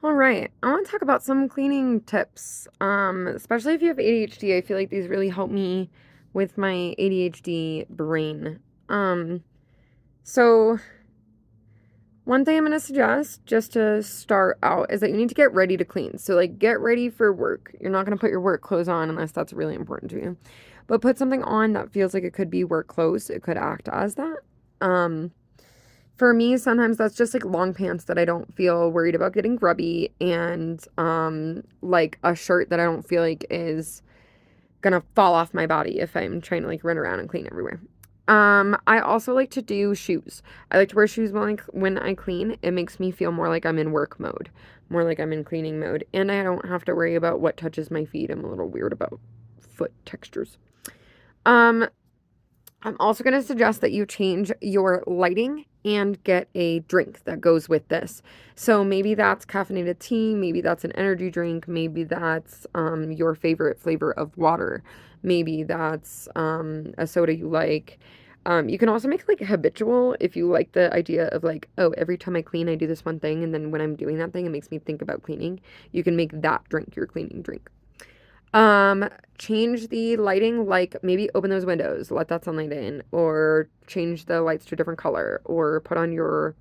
All right, I want to talk about some cleaning tips. Especially if you have ADHD, I feel like these really help me with my ADHD brain. Um, so one thing I'm going to suggest just to start out is that you need to get ready to clean. So like get ready for work. You're not going to put your work clothes on unless that's really important to you. But put something on that feels like it could be work clothes. It could act as that. Um, For me, sometimes that's just like long pants that I don't feel worried about getting grubby and like a shirt that I don't feel like is gonna fall off my body if I'm trying to like run around and clean everywhere. I also like to do shoes. I like to wear shoes when I clean. It makes me feel more like I'm in work mode, more like I'm in cleaning mode, and I don't have to worry about what touches my feet. I'm a little weird about foot textures. Um, I'm also going to suggest that you change your lighting and get a drink that goes with this. So maybe that's caffeinated tea, maybe that's an energy drink, maybe that's your favorite flavor of water, maybe that's a soda you like. You can also make it like habitual if you like the idea of like, oh, every time I clean, I do this one thing, and then when I'm doing that thing, it makes me think about cleaning. You can make that drink your cleaning drink. Um, Change the lighting, like maybe open those windows, let that sunlight in, or change the lights to a different color, or put on your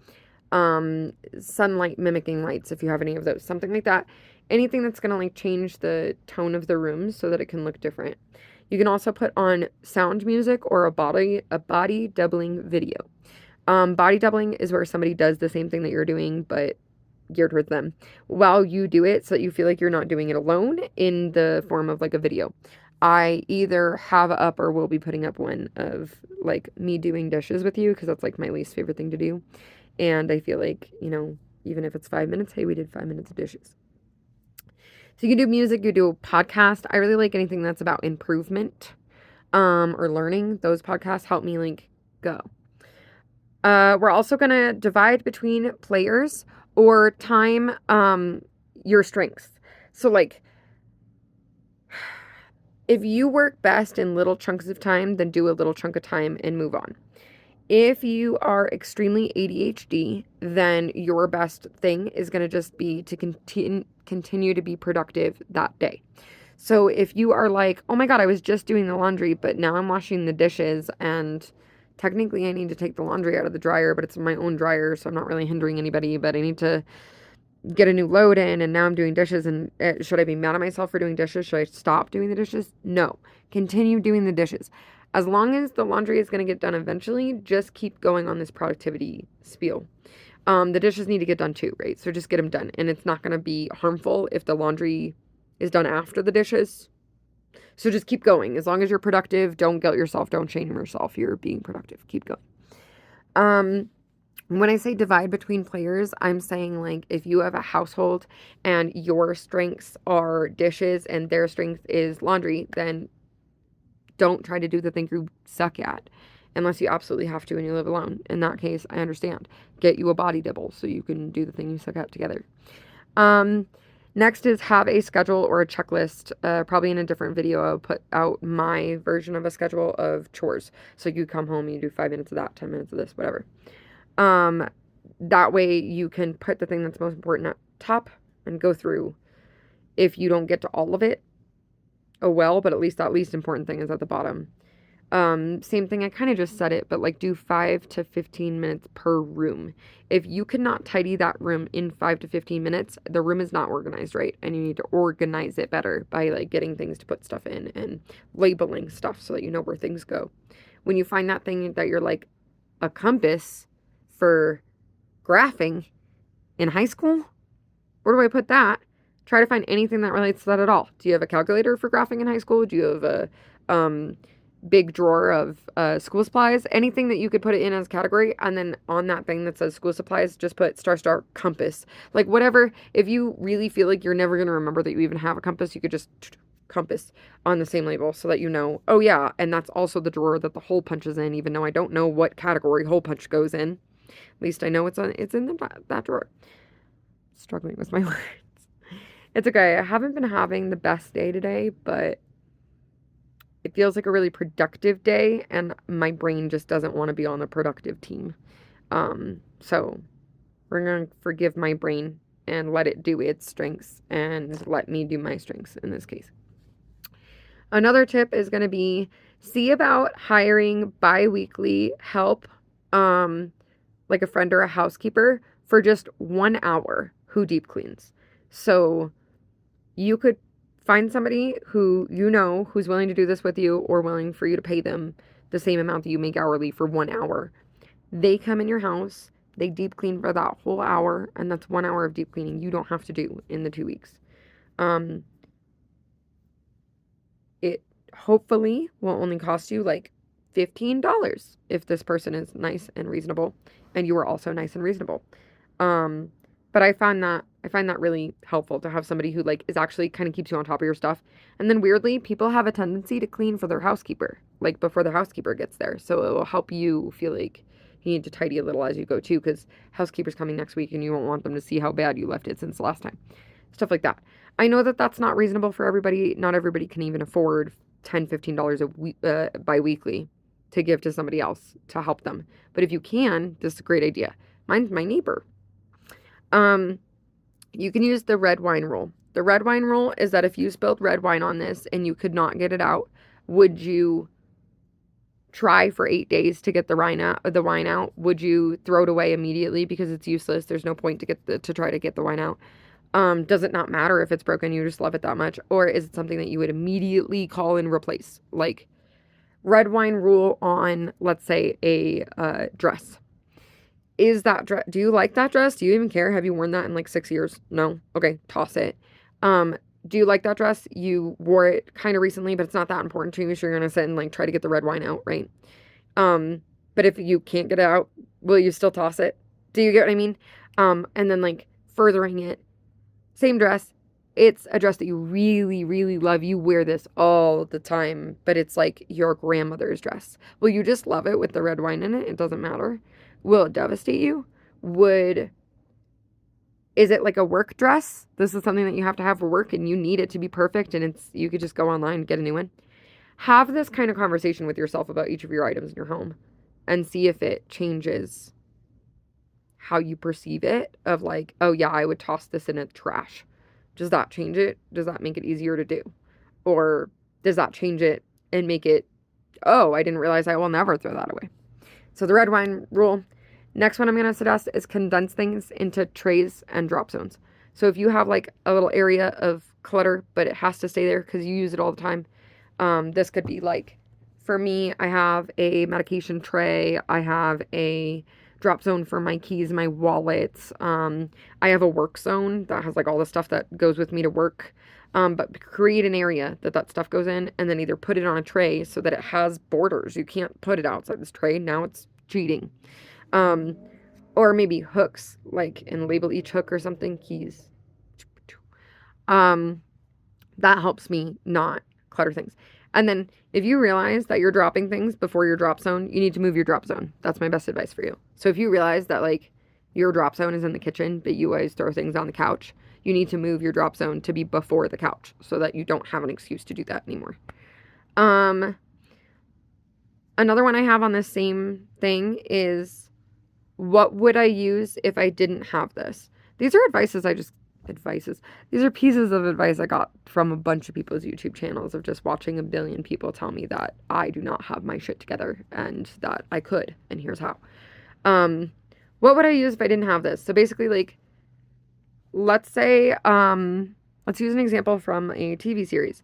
sunlight mimicking lights if you have any of those, something like that. Anything that's gonna like change the tone of the room so that it can look different. You can also put on sound music or a body doubling video. Body doubling is where somebody does the same thing that you're doing, but geared towards them while you do it so that you feel like you're not doing it alone in the form of like a video. I either have up or will be putting up one of like me doing dishes with you because that's like my least favorite thing to do. And I feel like, even if it's 5 minutes, hey, we did 5 minutes of dishes. So you can do music, you do a podcast. I really like anything that's about improvement or learning. Those podcasts help me like go. We're also gonna divide between players or time your strengths. So like if you work best in little chunks of time, then do a little chunk of time and move on. If you are extremely ADHD, then your best thing is going to just be to continue to be productive that day. So if you are like, oh my God, I was just doing the laundry, but now I'm washing the dishes and technically I need to take the laundry out of the dryer, but it's my own dryer, so I'm not really hindering anybody, but I need to get a new load in and now I'm doing dishes and should I be mad at myself for doing dishes? Should I stop doing the dishes? No. Continue doing the dishes. As long as the laundry is going to get done eventually, just keep going on this productivity spiel. The dishes need to get done too, right? So just get them done. And it's not going to be harmful if the laundry is done after the dishes. So just keep going. As long as you're productive, don't guilt yourself, don't shame yourself. You're being productive. Keep going. Um, when I say divide between players, I'm saying like if you have a household and your strengths are dishes and their strength is laundry, then don't try to do the thing you suck at unless you absolutely have to and you live alone. In that case, I understand. Get you a body double so you can do the thing you suck at together. Um, Next is have a schedule or a checklist. Probably in a different video, I'll put out my version of a schedule of chores. So you come home, you do 5 minutes of that, 10 minutes of this, whatever. Um, that way you can put the thing that's most important at top and go through. If you don't get to all of it, oh well, but at least that least important thing is at the bottom. Same thing, I kind of just said it, but like do 5 to 15 minutes per room. If you cannot tidy that room in 5 to 15 minutes, the room is not organized right, and you need to organize it better by like getting things to put stuff in and labeling stuff so that you know where things go. When you find that thing that you're like a compass for graphing in high school, where do I put that? Try to find anything that relates to that at all. Do you have a calculator for graphing in high school? Do you have a big drawer of school supplies? Anything that you could put it in as a category, and then on that thing that says school supplies, just put star star compass. Like whatever. If you really feel like you're never gonna remember that you even have a compass, you could just compass on the same label so that you know. Oh yeah, and that's also the drawer that the hole punch is in, even though I don't know what category hole punch goes in. At least I know it's in that drawer. Struggling with my words. It's okay. I haven't been having the best day today, but it feels like a really productive day, and my brain just doesn't want to be on the productive team. So we're gonna forgive my brain and let it do its strengths and let me do my strengths in this case. Another tip is going to be see about hiring bi-weekly help, like a friend or a housekeeper for just 1 hour who deep cleans. So you could find somebody who you know who's willing to do this with you or willing for you to pay them the same amount that you make hourly for 1 hour. They come in your house, they deep clean for that whole hour, and that's 1 hour of deep cleaning you don't have to do in the 2 weeks. It hopefully will only cost you like $15 if this person is nice and reasonable and you are also nice and reasonable. But I find that really helpful to have somebody who like is actually kind of keeps you on top of your stuff. And then weirdly, people have a tendency to clean for their housekeeper, like before the housekeeper gets there. So it will help you feel like you need to tidy a little as you go too, because housekeeper's coming next week and you won't want them to see how bad you left it since the last time. Stuff like that. I know that that's not reasonable for everybody. Not everybody can even afford $10, $15 a week, bi-weekly to give to somebody else to help them. But if you can, this is a great idea. Mine's my neighbor. You can use the red wine rule. The red wine rule is that if you spilled red wine on this and you could not get it out, would you try for 8 days to get the wine out? Would you throw it away immediately because it's useless? There's no point to try to get the wine out. Does it not matter if it's broken? You just love it that much? Or is it something that you would immediately call and replace? Like red wine rule on, let's say, a dress. Is that dress, do you like that dress? Do you even care? Have you worn that in like 6 years? No? Okay, toss it. Do you like that dress? You wore it kind of recently, but it's not that important to you, so you're going to sit and like try to get the red wine out, right? But if you can't get it out, will you still toss it? Do you get what I mean? And then like furthering it, same dress. It's a dress that you really, really love. You wear this all the time, but it's like your grandmother's dress. Will you just love it with the red wine in it? It doesn't matter. Will it devastate you? Is it like a work dress? This is something that you have to have for work and you need it to be perfect and you could just go online and get a new one. Have this kind of conversation with yourself about each of your items in your home and see if it changes how you perceive it of like, oh yeah, I would toss this in a trash. Does that change it? Does that make it easier to do? Or does that change it and make it, oh, I didn't realize I will never throw that away. So the red wine rule. Next one I'm going to suggest is condense things into trays and drop zones. So if you have like a little area of clutter, but it has to stay there because you use it all the time. This could be like, for me, I have a medication tray. I have a drop zone for my keys, my wallets. I have a work zone that has like all the stuff that goes with me to work. But create an area that stuff goes in and then either put it on a tray so that it has borders. You can't put it outside this tray. Now it's cheating. Or maybe hooks, like, and label each hook or something, keys. That helps me not clutter things. And then if you realize that you're dropping things before your drop zone, you need to move your drop zone. That's my best advice for you. So if you realize that like your drop zone is in the kitchen, but you always throw things on the couch, you need to move your drop zone to be before the couch so that you don't have an excuse to do that anymore. Another one I have on this same thing is, what would I use if I didn't have this? These are These are pieces of advice I got from a bunch of people's YouTube channels of just watching a billion people tell me that I do not have my shit together and that I could, and here's how. What would I use if I didn't have this? So basically, like, let's say, let's use an example from a TV series,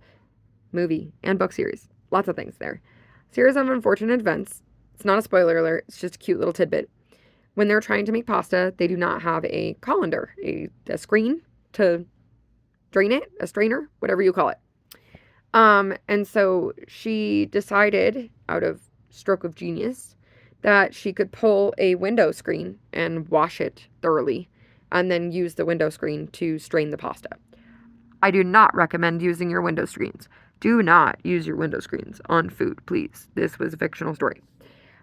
movie, and book series. Lots of things there. Series of Unfortunate Events. It's not a spoiler alert. It's just a cute little tidbit. When they're trying to make pasta, they do not have a colander, a screen to drain it, a strainer, whatever you call it. And so she decided, out of stroke of genius, that she could pull a window screen and wash it thoroughly and then use the window screen to strain the pasta. I do not recommend using your window screens. Do not use your window screens on food, please. This was a fictional story.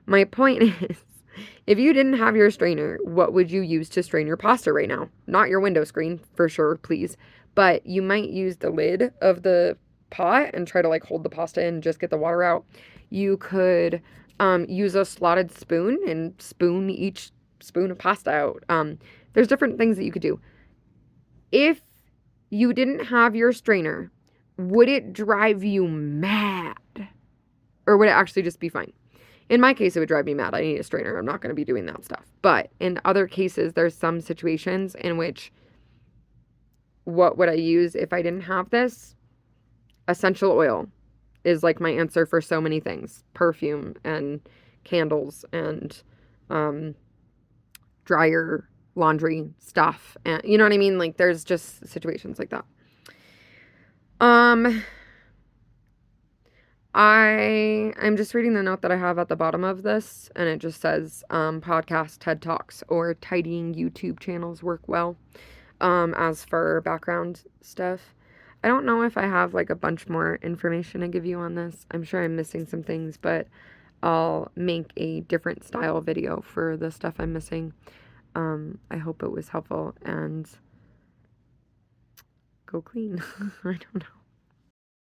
My point is, if you didn't have your strainer, what would you use to strain your pasta right now? Not your window screen, for sure, please. But you might use the lid of the pot and try to like hold the pasta and just get the water out. You could use a slotted spoon and spoon each spoon of pasta out. There's different things that you could do. If you didn't have your strainer, would it drive you mad? Or would it actually just be fine? In my case, it would drive me mad. I need a strainer. I'm not going to be doing that stuff. But in other cases, there's some situations in which, what would I use if I didn't have this? Essential oil is like my answer for so many things. Perfume and candles and dryer, laundry stuff. And you know what I mean? Like there's just situations like that. I'm just reading the note that I have at the bottom of this, and it just says podcast, TED Talks, or tidying YouTube channels work well. As for background stuff, I don't know if I have like a bunch more information to give you on this. I'm sure I'm missing some things, but I'll make a different style video for the stuff I'm missing. I hope it was helpful, and go clean. I don't know.